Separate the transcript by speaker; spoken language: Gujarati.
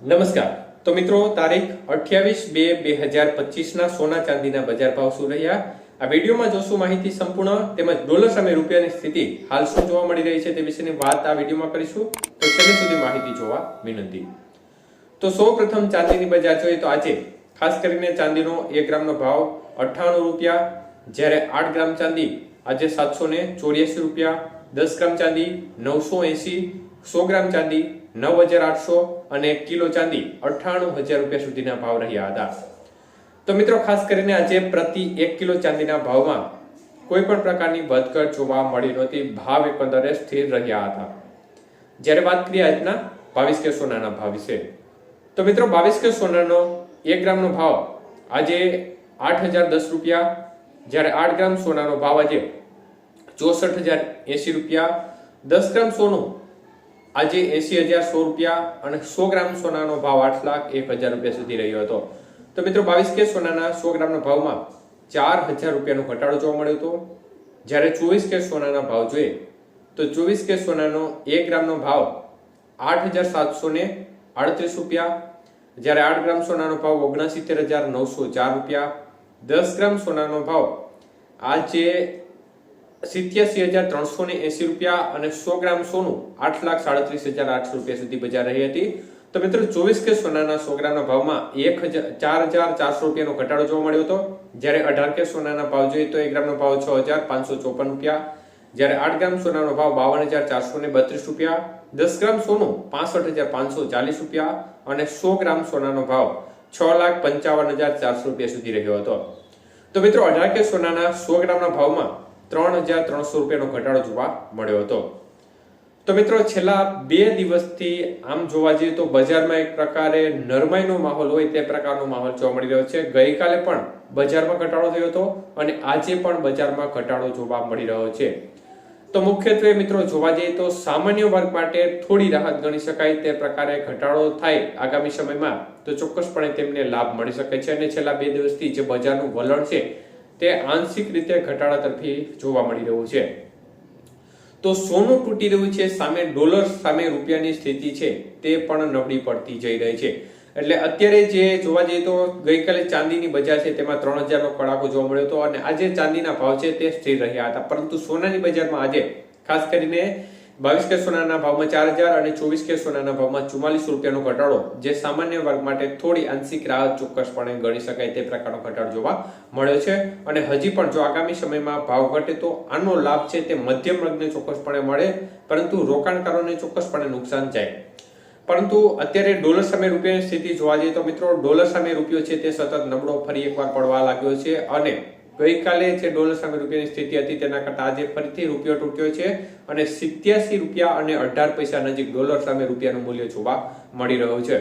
Speaker 1: નમસ્કાર. તો મિત્રો, તારીખ 28/2/2025 ના સોના ચાંદીના બજાર ભાવ શું રહ્યા આ વિડીયોમાં જોશું. માહિતી સંપૂર્ણ તેમજ ડોલર સામે રૂપિયાની સ્થિતિ હાલ શું જોવા મળી રહી છે તે વિશેની વાત આ વિડીયોમાં કરીશું. તો છેલ્લે સુધી માહિતી જોવા વિનંતી. તો સૌપ્રથમ ચાંદીની બજાર જોઈએ તો આજે ખાસ કરીને ચાંદીનો 1 ગ્રામનો ભાવ 98 રૂપિયા, જ્યારે 8 ગ્રામ ચાંદી આજે 784 રૂપિયા, 10 ગ્રામ ચાંદી 980, 100 ગ્રામ ચાંદી 9800 અને 1 કિલો ચાંદી 98000 રૂપિયા સુધીના ભાવ રહ્યા હતા. તો મિત્રો, ખાસ કરીને આજે પ્રતિ 1 કિલો ચાંદીના ભાવમાં કોઈ પણ પ્રકારની વધઘટ જોવા મળી નહોતી. ભાવ એકંદરે સ્થિર રહ્યા હતા. જ્યારે વાત કરીએ આજના 22 કે સોનાના ભાવ વિશે, તો મિત્રો 22 કે સોનાનો 1 ગ્રામનો ભાવ આજે 8010 રૂપિયા, જ્યારે 8 ગ્રામ સોનાનો ભાવ આજે 64080 રૂપિયા, 10 ગ્રામ સોનું આજે 80100 રૂપિયા અને 100 ગ્રામ સોનાનો ભાવ 8,01,000 રૂપિયા સુધી રહ્યો હતો. તો મિત્રો 22 કે સોનાના 100 ગ્રામના ભાવમાં 4000 રૂપિયાનો ઘટાડો જોવા મળ્યો હતો. જ્યારે 24 કે સોનાના ભાવ જોઈએ તો 24 કે સોનાનો 1 ગ્રામનો ભાવ 8738 રૂપિયા, જ્યારે 8 ગ્રામ સોનાનો ભાવ 69904 રૂપિયા, 10 ગ્રામ સોનાનો ભાવ આજે 87380 રૂપિયા અને 100 ગ્રામ સોનું 8,37,800 રૂપિયા સુધી બજાર રહી હતી. તો મિત્રો 24 કે સોનાના 100 ગ્રામના ભાવમાં 4400 રૂપિયાનો ઘટાડો જોવા મળ્યો હતો. જ્યારે 18 કે સોનાના ભાવ જોઈએ તો 1 ગ્રામનો ભાવ 6554 રૂપિયા, જ્યારે 8 ગ્રામ સોનાનો ભાવ 52432 રૂપિયા, 10 ગ્રામ સોનું 65540 રૂપિયા અને 100 ગ્રામ સોનાનો ભાવ 6,55,400 રૂપિયા સુધી રહ્યો હતો. તો મિત્રો 18 કે સોનાના 100 ગ્રામના ભાવમાં 3300 રૂપિયાનો ઘટાડો જોવા મળ્યો હતો. તો મિત્રો, છેલ્લા 2 દિવસથી આમ જોવા જઈએ તો બજારમાં એક પ્રકારે નરમાઈનો માહોલ હોય તે પ્રકારનો માહોલ જોવા મળી રહ્યો છે. ગઈકાલે પણ બજારમાં ઘટાડો થયો હતો અને આજે પણ બજારમાં ઘટાડો જોવા મળી રહ્યો છે. તો મુખ્યત્વે મિત્રો જોવા જઈએ તો સામાન્ય વર્ગ માટે થોડી રાહત ગણી શકાય તે પ્રકારે ઘટાડો થાય આગામી સમયમાં તો ચોક્કસપણે તેમને લાભ મળી શકે છે. અને છેલ્લા 2 દિવસથી જે બજારનું વલણ છે તે આંશિક રીતે ઘટાડા તરફી જોવા મળી રહ્યું છે. તો સોનું તૂટી રહ્યું છે, સામે ડોલર સામે રૂપિયાની સ્થિતિ છે તે પણ નબળી પડતી જઈ રહી છે. એટલે અત્યારે જે જોવા જઈએ તો ગઈકાલે ચાંદીની બજાર છે તેમાં 3000નો કડાકો જોવા મળ્યો હતો અને આજે ચાંદીના ભાવ છે તે સ્થિર રહ્યા હતા. પરંતુ સોનાની બજારમાં આજે ખાસ કરીને 22 કે સોનાના ભાવમાં 4000 અને 24 કે સોનાના ભાવમાં 4400 રૂપિયાનો ઘટાડો જે સામાન્ય વર્ગ માટે થોડી આંશિક રાહત ચોક્કસપણે ગણી શકાય તે પ્રકારનો ઘટાડો જોવા મળ્યો છે. અને હજી પણ જો આગામી સમયમાં ભાવ ઘટે તો આનો લાભ છે તે મધ્યમ વર્ગને ચોક્કસપણે મળે, પરંતુ રોકાણકારોને ચોક્કસપણે નુકસાન જાય. પરંતુ અત્યારે ડોલર સામે રૂપિયાની સ્થિતિ જોવા જઈએ તો મિત્રો ડોલર સામે રૂપિયો છે તે સતત નબળો ફરી એકવાર પડવા લાગ્યો છે અને ગઈકાલે જે ડોલર સામે રૂપિયાની સ્થિતિ હતી તેના કરતા આજે ફરીથી રૂપિયો તૂટ્યો છે અને 87 રૂપિયા અને 18 પૈસા નજીક ડોલર સામે રૂપિયાનું મૂલ્ય જોવા મળી રહ્યું છે.